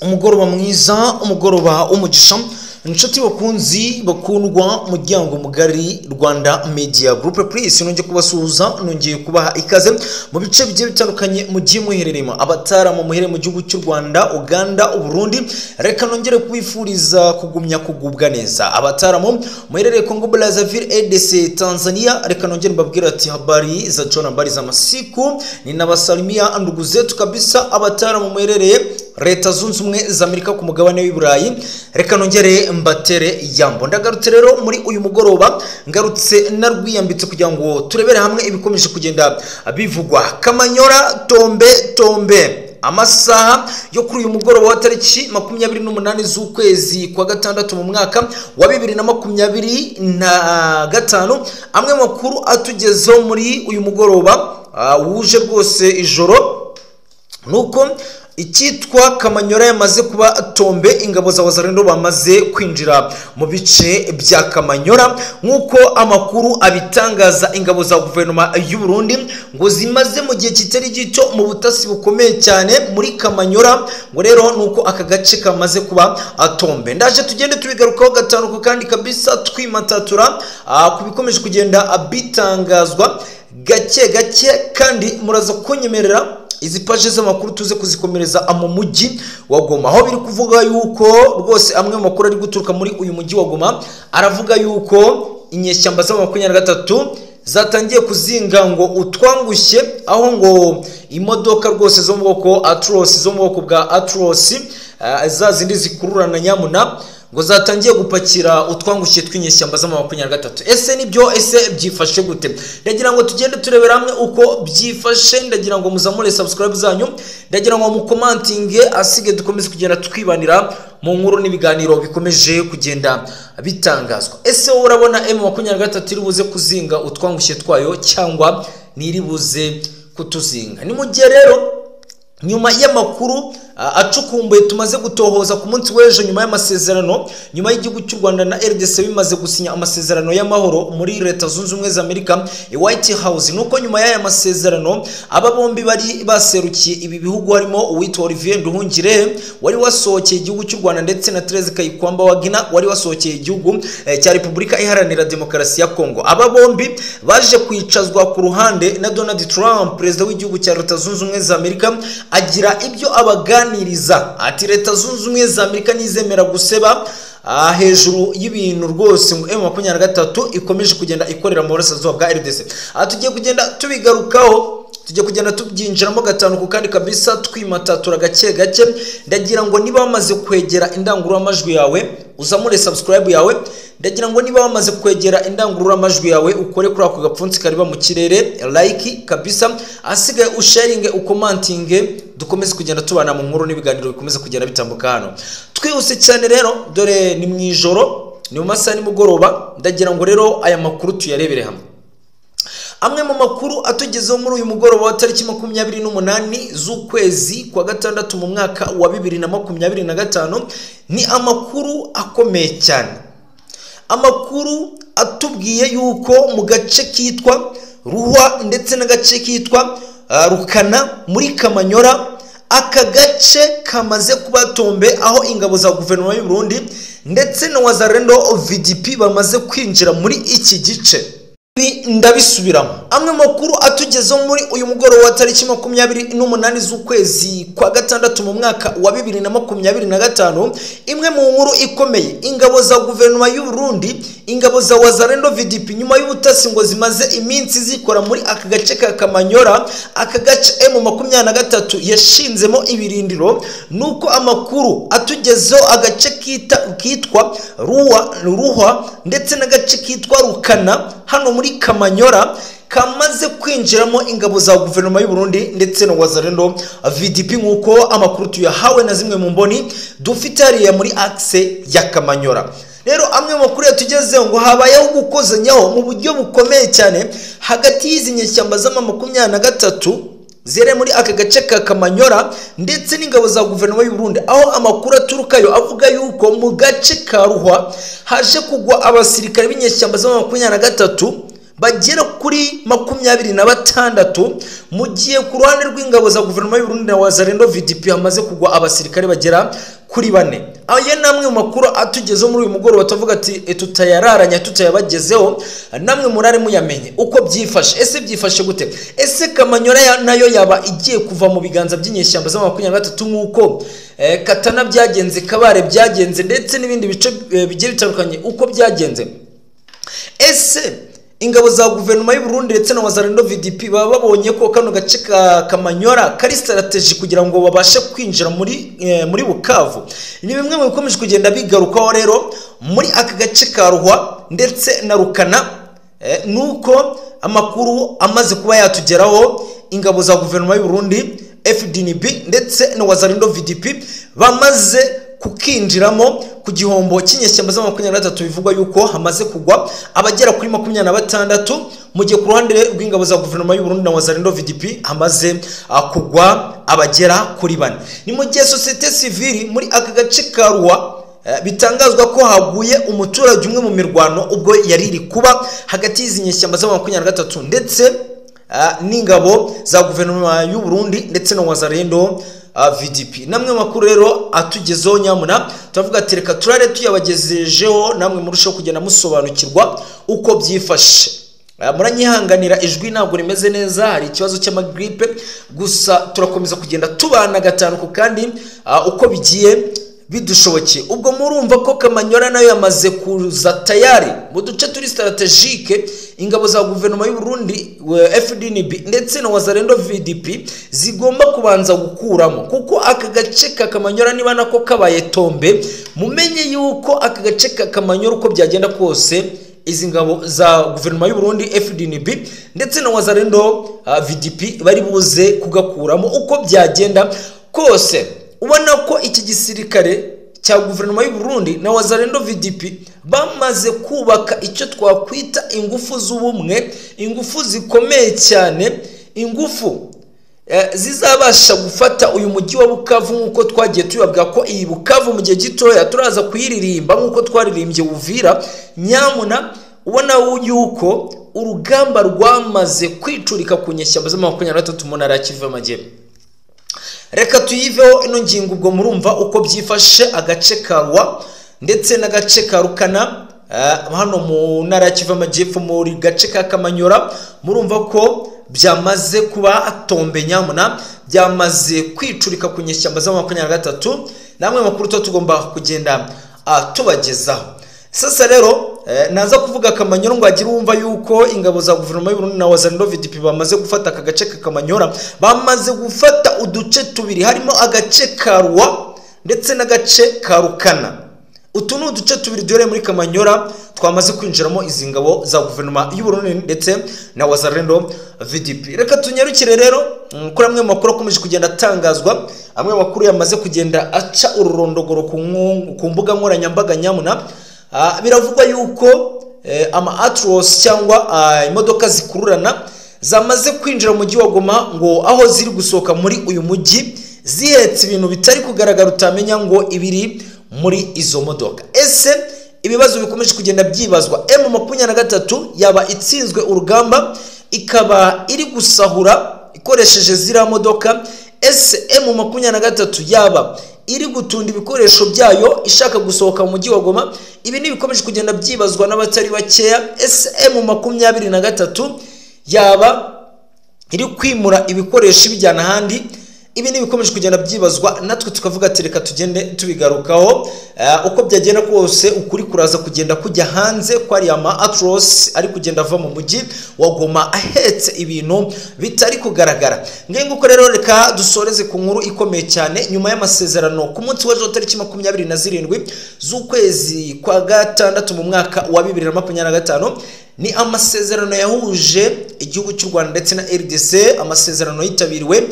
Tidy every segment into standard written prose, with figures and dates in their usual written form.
umugoroba mwiza, umugoroba umugisha, inshuti bakunzi bakundwa muryango mugari Rwanda Media Group. Please nongeye kubasuhuza, nongeye kubaha ikaze mu bice bigiye bitandukanye mugiye muhereremo, abataramu muhere mu gihugu cy'u Rwanda, Uganda, Uburundi. Reka nongere kubifuriza kugumya kugubwa neza. Abataramu muherereye Congo Brazzaville, EDC, Tanzania, reka nongere mbabwira ati habari za John, habari za masiku, ninabasalimia ndugu zetu kabisa. Abataramu muherereye Leta Zunze Ubumwe za Amerika ku mugabane w'Iburayi, reka nongere mbatere yambo. Ndagarutse rero muri uyu mugoroba, ngarutse narwiyambitse kugira ngo turebere hamwe ibikomeje kugenda bivugwa. Kamanyora tombe amasaha yo kuri uyu mugoroba wa tariki 28 z'ukwezi kwa gatandatu mu mwaka wa 2025, amwe makuru atugezeho muri uyu mugoroba wuje rwose ijoro, nuko icyitwa Kamanyora yamaze kuba tombe. Ingabo za Wazalendo bamaze kwinjira mu bice bya Kamanyora nkuko amakuru abitangaza. Ingabo za guverinoma y'u Burundi ngo zimaze mu gihe kitari gito mu butasi bukomeye cyane muri Kamanyora, ngo rero nuko aka gace kamaze kuba tombe. Ndaje tugende tubigarukaho gatanu kandi kabisa twimatatura ku bikomeje kugenda bitangazwa gake kandi muraza kunyemerera izi paje z'amakuru tuze kuzikomereza mu mujyi wa Goma, aho biri kuvuga yuko rwose amwe mu makuru ari guturuka muri uyu mujyi wa Goma aravuga yuko inyeshyamba za 23 zatangiye kuzinga ngo utwangushye, aho ngo imodoka rwose zo mu bwoko Atros, zo mu bwoko bwa Atros, za zindi zikururana nyamuna, ngo zatangiye gupakira utwangushye tw'inyeshyamba za 23. Ese nibyo? Ese byifashe gute? Ndagira ngo tugende turebera hamwe uko byifashe. Ndagira ngo muzamure subscribe zanyu, ndagira ngo mu commenting asige dukomeze kugenda twibanira mu nkuru n'ibiganiro bikomeje kugenda bitangazwa. Ese wowe urabona M23 iri buze kuzinga utwangushye twayo cyangwa niri buze kutuzinga? Ni mu gihe rero nyuma y'amakuru acukumbuye tumaze gutohoza ku munsi w'ejo, nyuma y'amasezerano, nyuma y'igihugu cy'u Rwanda na RDC bimaze gusinya amasezerano y'amahoro muri Leta Zunze Ubumwe za Amerika, White House, nuko nyuma y'aya masezerano aba bombi bari baserukiye ibi bihugu, harimo uwitwa Olivier Nduhungire wari wasohokeye igihugu cy'u Rwanda, ndetse na Therese Kayikwamba Wagner wari wasohokeye igihugu cya Repubulika Iharanira Demokarasi ya Kongo. Aba bombi baje kwicazwa ku ruhande na Donald Trump, perezida w'igihugu cya Leta Zunze Ubumwe za Amerika, agira ibyo abaganiriza ati Leta Zunze Ubumwe za Amerika nizemera guseba hejuru y'ibintu rwose ngo M23 ikomeje kugenda ikorera mu burasirazuba bwa RDC. Tugiye kugenda tubigarukaho, tujye kugenda tubyinjiramo gatanu ku kandi kabisa twimatatura gake. Ndagira ngo niba bamaze kwegera indangururamajwi yawe uzamure subscribe yawe, ndagira ngo niba bamaze kwegera indangururamajwi yawe ukore kuri ako gapfunsi kariba mu kirere like kabisa, asigaye usharinge ukomantinge, dukomeze kugenda tubana mu nkuru n'ibiganiro bikomeze kugenda bitambuka hano. Twihuse cyane rero, dore ni mu ijoro, ni mu masaha nimugoroba. Ndagira ngo rero aya makuru tuyarebere hamwe. Amwe mu makuru atugezeho muri uyu mugoroba wa tariki 28 z'ukwezi kwa gatandatu mu mwaka wa 2025 ni amakuru akomeye cyane. Amakuru atubwiye yuko mu gace kitwa Ruhwa ndetse n'agace kitwa Rukana muri Kamanyora, aka gace kamaze kuba tombe, aho ingabo za guverinoma y'u Burundi ndetse na Wazalendo VDP bamaze kwinjira muri iki gice. Ndabisubiramo, amwe makuru atugezeho muri uyu mugoroba wa tariki 28 z'ukwezi kwa gatandatu mu mwaka wa 2025, imwe mu nkuru ikomeye. Ingabo za guverinoma y'u Burundi, ingabo za Wazalendo VDP, nyuma y'ubutasi ngo zimaze iminsi zikora muri aka gace ka Kamanyora, aka gace M23 yashinzemo ibirindiro, nuko amakuru atugezeho agace kitwa Ruhwa ndetse n'agace kitwa Rukana hano muri Kamanyora kamaze kwinjiramo ingabo za guverinoma y'u Burundi ndetse na Wazalendo VDP, nkuko amakuru tuyahawe na zimwe mu mboni dufite hariya muri axe ya Kamanyora. Rero amwe makuru yatugezeho ngo habayeho gukozanyaho mu buryo bukomeye cyane hagati y'izi nyeshyamba za 23 zere muri aka gace ka Kamanyora ndetse n'ingabo za guverinoma y'u Burundi, aho amakuru aturukayo avuga yuko mu gace ka Ruhwa haje kugwa abasirikare b'inyeshyamba za 23 bagera kuri 26 mu gihe ku ruhande rw'ingabo za guverinoma y'u Burundi na Wazalendo VDP hamaze kugwa abasirikare bagera kuri 4. Aya namwe mu makuru atugezeho muri uyu mugoroba batavuga ati tutayararanya tutayabagezeho, namwe murare muyamenye uko byifashe. Ese byifashe gute? Ese Kamanyora nayo yaba igiye kuva mu biganza by'inyeshyamba za 23 nkuko Katana byagenze, Kabare byagenze, ndetse n'ibindi bice bigiye bitandukanye uko byagenze? Ese ingabo za guverinoma y'u Burundi ndetse na Wazalendo VDP baba babonye ko kano gace ka Kamanyora kari strategy kugira ngo babashe kwinjira muri Bukavu? Ni bimwe mu bikomeje kugenda bigarukaho rero muri aka gace ka Ruhwa ndetse na Rukana, nuko amakuru amaze kuba yatugeraho ingabo za guverinoma y'u Burundi FDNB ndetse na Wazalendo VDP bamaze kukinjiramo ku gihombo cy'inyeshyamba za 23 bivugwa yuko hamaze kugwa abagera kuri 26, mu gihe ku ruhande rw'ingabo za guverinoma y'u Burundi na Wazalendo VDP hamaze kugwa abagera kuri 4. Ni mu gihe societe civile muri aka gace ka Ruhwa bitangazwa ko haguye umuturage umwe mu mirwano ubwo yari iri kuba hagati y'izi nyeshyamba za 23 ndetse n'ingabo za guverinoma y'u Burundi ndetse na Wazalendo VDP. Namwe makuru rero atugezeho nyamuna tuvuga ati reka turare tuyabagejejeho, namwe murushaho kugenda musobanukirwa uko byifashe. Muranyihanganira ijwi ntabwo rimeze neza, hari ikibazo cy'amagripe, gusa turakomeza kugenda tubana gatanu ku kandi uko bigiye bidushobokeye. Ubwo murumva ko Kamanyora nayo yamaze kuza tayari mu duce turi strategique ingabo za guverinoma y'u Burundi FDNB ndetse na Wazalendo VDP zigomba kubanza gukuramo, kuko aka gace ka Kamanyora niba nako kabaye tombe, mumenye yuko aka gace ka Kamanyora uko byagenda kose izi ngabo za guverinoma y'u Burundi FDNB ndetse na Wazalendo VDP bari buze kugakuramo uko byagenda kose. Ubona ko iki gisirikare cya guverinoma y'u Burundi na Wazalendo VDP bamaze kubaka icyo twakwita ingufu z'ubumwe, ingufu zikomeye cyane, ingufu zizabasha gufata uyu mujyi wa Bukavu nkuko twagiye tubabwira ko iyi Bukavu mu gihe gitoya turaza kuyiririmba nkuko twaririmbye Uvira. Nyamuna ubona yuko urugamba rwamaze kwicurika ku nyeshyamba za 23 mu ntara ya Kivu y'Amajyepfo. Reka tuyiveho ino ngingo, ubwo murumva uko byifashe agace ka Ruhwa ndetse n'agace ka Rukana hano mu ntara ya Kivu y'Amajyepfo. Muri gace ka Kamanyora murumva ko byamaze kuba atombe nyamuna, byamaze kwicurika ku nyeshyamba za 23. Namwe makuru tugomba kugenda tubagezaho. Sasa rero naza kuvuga Kamanyora ngo agira wumva yuko ingabo za guverinoma y'u Burundi na Wazalendo VDP bamaze gufata aka gace ka Kamanyora, bamaze gufata uduce tubiri harimo agace ka Ruhwa ndetse n'agace ka Rukana. Utu ni uduce tubiri dore muri Kamanyora twamaze kwinjiramo izi ngabo za guverinoma y'u Burundi ndetse na Wazalendo VDP. Reka tunyarukire rero kuri amwe makuru akomeje kugenda atangazwa, amwe makuru yamaze kugenda aca ururondogoro ku mbuga nkoranyambaga nyamuna. Biravugwa yuko ama Atros cyangwa imodoka zikururana zamaze kwinjira mu mujyi wa Goma, ngo aho ziri gusohoka muri uyu mujyi zihetse ibintu bitari kugaragara utamenya ngo ibiri muri izo modoka. Ese ibibazo bikomeje kugenda byibazwa, M23 yaba itsinzwe urugamba ikaba iri gusahura ikoresheje zira modoka? Ese M23 yaba iri gutunda ibikoresho byayo ishaka gusohoka mu mujyi wa Goma? Ibi ni bikomeje kugenda byibazwa n'abatari bakeya. Ese M23 yaba iri kwimura ibikoresho bijyana handi? Ibi ni bikomeje kugenda byibazwa, natwe tukavuga ati reka tugende tubigarukaho uko byagenda kose. Ukuri kuraza kugenda kujya hanze ko ari ama Atros ari kugenda ava mu mujyi wa Goma ahetse ibintu bitari kugaragara. Nguko rero reka dusoreze ku nkuru ikomeye cyane nyuma y'amasezerano ku munsi w'ejo tariki 27 z'ukwezi kwa gatandatu mu mwaka wa 2025. Ni amasezerano yahuje igihugu cy'u Rwanda ndetse na RDC, amasezerano yitabiriwe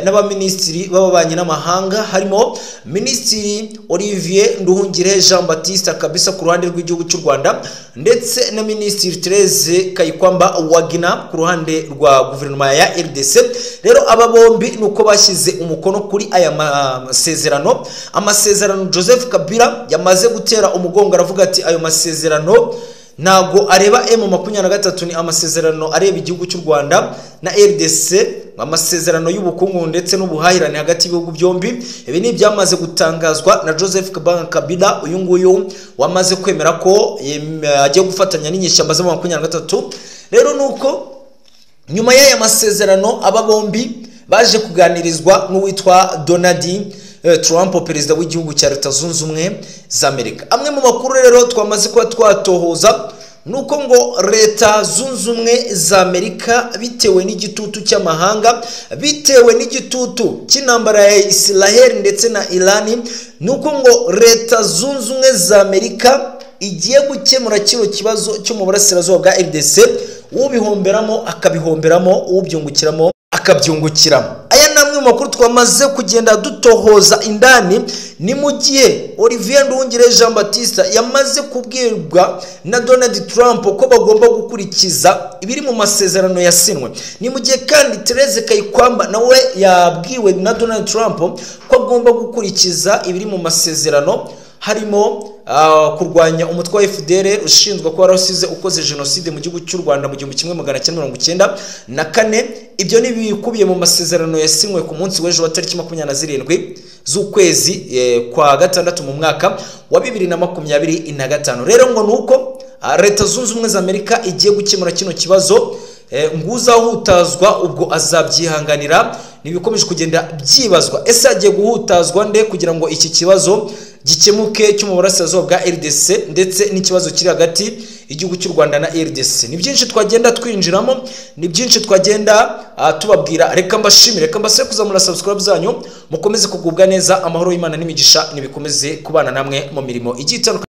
n'abaminisitiri b'ababanye n'amahanga, harimo Minisitiri Olivier Nduhungire Jean Baptiste kabisa ku ruhande rw'igihugu cy'u Rwanda, ndetse na Minisitiri Therese Kayikwamba Wagina ku ruhande rwa guverinoma ya RDC. Rero aba bombi nuko bashyize umukono kuri aya amasezerano Joseph Kabila yamaze gutera umugongo, aravuga ati ayo masezerano ntago areba M23, ni amasezerano areba igihugu cy'u Rwanda na RDC, amasezerano y'ubukungu ndetse n'ubuhahirane hagati y'ibihugu byombi. Ibi ni byamaze gutangazwa na Joseph Kabila, uyu nguyu wamaze kwemera ko agiye gufatanya n'inyeshyamba za M23. Rero nuko nyuma y'aya masezerano aba bombi baje kuganirizwa n'uwitwa Donald Trump, perezida w'igihugu cya Leta Zunze Ubumwe za Amerika. Amwe mu makuru rero twamaze kuba twatohoza nuko ngo Leta Zunze Ubumwe za Amerika bitewe n'igitutu cy'amahanga, bitewe n'igitutu cy'intambara ya Israel ndetse na Iran, nuko ngo Leta Zunze Ubumwe za Amerika igiye gukemura kino kibazo cyo mu burasirazuba bwa RDC, ubihomberamo akabihomberamo, ubyungukiramo akabyungukiramo. Aya namwe makuru twamaze kugenda dutohoza indani, ni mu gihe Olivier Nduhungire Jean Baptiste yamaze kubwirwa na Donald Trump ko bagomba gukurikiza ibiri mu masezerano yasinwe. Ni mu gihe kandi Therese Kayikwamba nawe yabwiwe na Donald Trump ko agomba gukurikiza ibiri mu masezerano, harimo kurwanya umutwe wa FDLR ushinzwe ko warasize ukoze genocide mu gihugu cy'u Rwanda mu 1994. Ibyo ni bikubiye mu masezerano yasinywe ku munsi w'ejo wa tariki 27 z'ukwezi kwa gatandatu mu mwaka wa 2025. Rero ngo nuko Leta Zunze Ubumwe za Amerika igiye gukemura kino kibazo, nguzahutazwa ubwo azabyihanganira. Nibikomeje kugenda byibazwa, ese agiye guhutazwa nde kugira ngo iki kibazo gikemuke cyo mu burasirazuba bwa RDC ndetse n'ikibazo kiri hagati igihugu cy'u Rwanda na RDC. Ni byinshi twagenda twinjiramo, ni byinshi twagenda tubabwira. Reka mbashimire, reka mbasaba kuzamura subscribe zanyu, mukomeze kugubwa neza. Amahoro y'Imana n'imigisha nibikomeze kubana namwe mu mirimo igiye itandukanye.